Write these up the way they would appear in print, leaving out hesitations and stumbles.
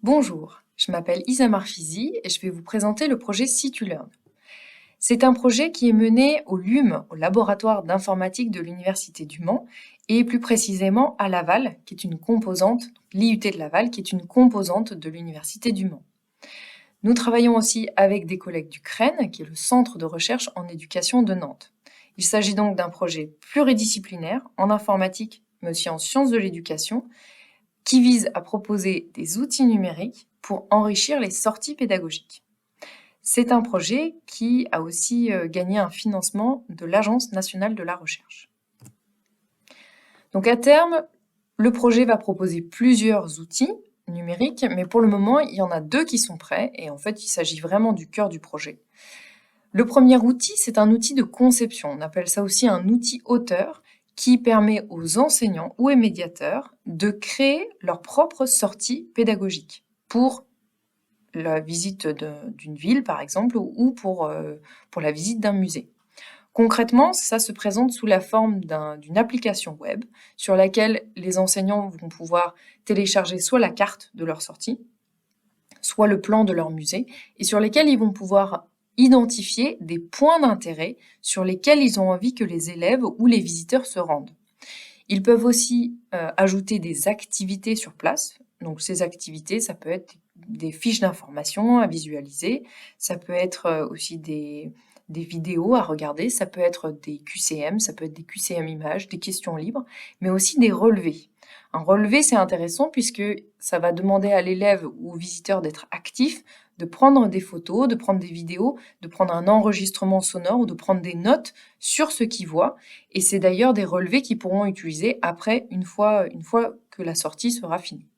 Bonjour, je m'appelle Isa Marfizi et je vais vous présenter le projet Situlearn. C'est un projet qui est mené au LUM, au laboratoire d'informatique de l'Université du Mans, et plus précisément à Laval, qui est une composante, l'IUT de Laval, qui est une composante de l'Université du Mans. Nous travaillons aussi avec des collègues du CREN, qui est le Centre de recherche en éducation de Nantes. Il s'agit donc d'un projet pluridisciplinaire en informatique, mais aussi en sciences de l'éducation, qui vise à proposer des outils numériques pour enrichir les sorties pédagogiques. C'est un projet qui a aussi gagné un financement de l'Agence nationale de la recherche. Donc à terme, le projet va proposer plusieurs outils numériques, mais pour le moment, il y en a 2 qui sont prêts, et en fait, il s'agit vraiment du cœur du projet. Le premier outil, c'est un outil de conception. On appelle ça aussi un outil auteur qui permet aux enseignants ou aux médiateurs de créer leur propre sortie pédagogique pour la visite d'une ville, par exemple, ou pour la visite d'un musée. Concrètement, ça se présente sous la forme d'une application web sur laquelle les enseignants vont pouvoir télécharger soit la carte de leur sortie, soit le plan de leur musée, et sur lesquels ils vont pouvoir identifier des points d'intérêt sur lesquels ils ont envie que les élèves ou les visiteurs se rendent. Ils peuvent aussi ajouter des activités sur place. Donc ces activités, ça peut être des fiches d'information à visualiser, ça peut être aussi des vidéos à regarder, ça peut être des QCM, ça peut être des QCM images, des questions libres, mais aussi des relevés. Un relevé, c'est intéressant puisque ça va demander à l'élève ou au visiteur d'être actif, de prendre des photos, de prendre des vidéos, de prendre un enregistrement sonore ou de prendre des notes sur ce qu'il voit. Et c'est d'ailleurs des relevés qu'ils pourront utiliser après, une fois que la sortie sera finie.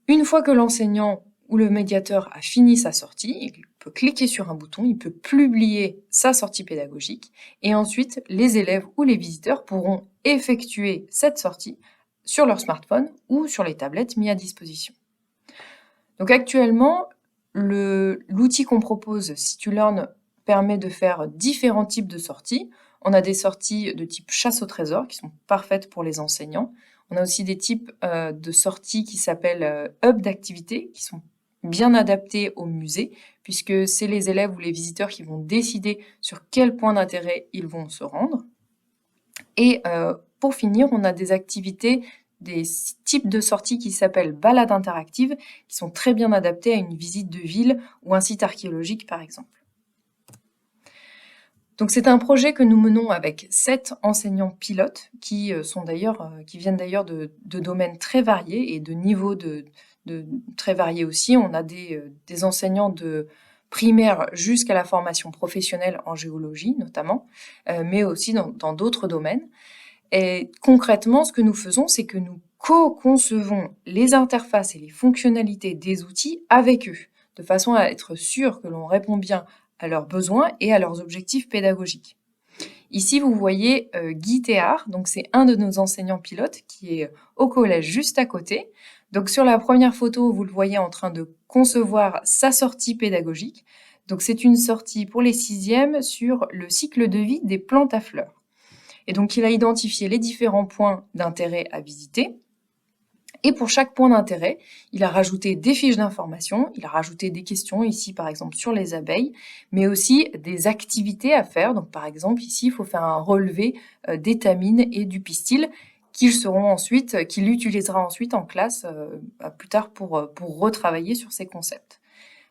Une fois que l'enseignant ou le médiateur a fini sa sortie, il peut cliquer sur un bouton, il peut publier sa sortie pédagogique, et ensuite les élèves ou les visiteurs pourront effectuer cette sortie sur leur smartphone ou sur les tablettes mis à disposition. Donc actuellement, l'outil qu'on propose, Situlearn, permet de faire différents types de sorties. On a des sorties de type chasse au trésor qui sont parfaites pour les enseignants. On a aussi des types de sorties qui s'appellent hub d'activités, qui sont bien adaptés au musée, puisque c'est les élèves ou les visiteurs qui vont décider sur quel point d'intérêt ils vont se rendre. Et pour finir, on a des activités, des types de sorties qui s'appellent balades interactives, qui sont très bien adaptées à une visite de ville ou un site archéologique, par exemple. Donc c'est un projet que nous menons avec 7 enseignants pilotes qui viennent d'ailleurs de domaines très variés et de niveaux très variés aussi. On a des enseignants de primaire jusqu'à la formation professionnelle en géologie notamment, mais aussi dans d'autres domaines. Et concrètement, ce que nous faisons, c'est que nous co-concevons les interfaces et les fonctionnalités des outils avec eux, de façon à être sûr que l'on répond bien à leurs besoins et à leurs objectifs pédagogiques. Ici, vous voyez Guy Théard, donc c'est un de nos enseignants pilotes qui est au collège juste à côté. Donc sur la première photo, vous le voyez en train de concevoir sa sortie pédagogique. Donc c'est une sortie pour les 6e sur le cycle de vie des plantes à fleurs. Et donc, il a identifié les différents points d'intérêt à visiter. Et pour chaque point d'intérêt, il a rajouté des fiches d'information, il a rajouté des questions, ici par exemple sur les abeilles, mais aussi des activités à faire. Donc par exemple, ici, il faut faire un relevé d'étamine et du pistil qu'il utilisera ensuite en classe plus tard pour retravailler sur ces concepts.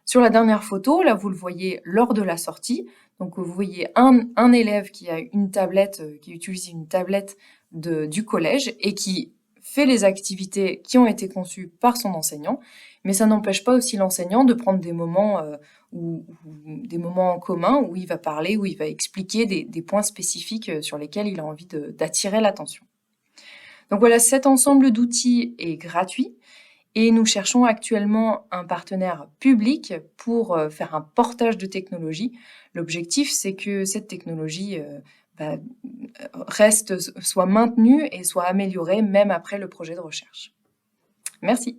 Sur la dernière photo, là, vous le voyez lors de la sortie. Donc, vous voyez un élève qui a une tablette, qui utilise une tablette du collège et qui fait les activités qui ont été conçues par son enseignant. Mais ça n'empêche pas aussi l'enseignant de prendre des moments ou des moments en commun où il va parler, où il va expliquer des points spécifiques sur lesquels il a envie d'attirer l'attention. Donc voilà, cet ensemble d'outils est gratuit. Et nous cherchons actuellement un partenaire public pour faire un portage de technologie. L'objectif, c'est que cette technologie soit maintenue et soit améliorée même après le projet de recherche. Merci.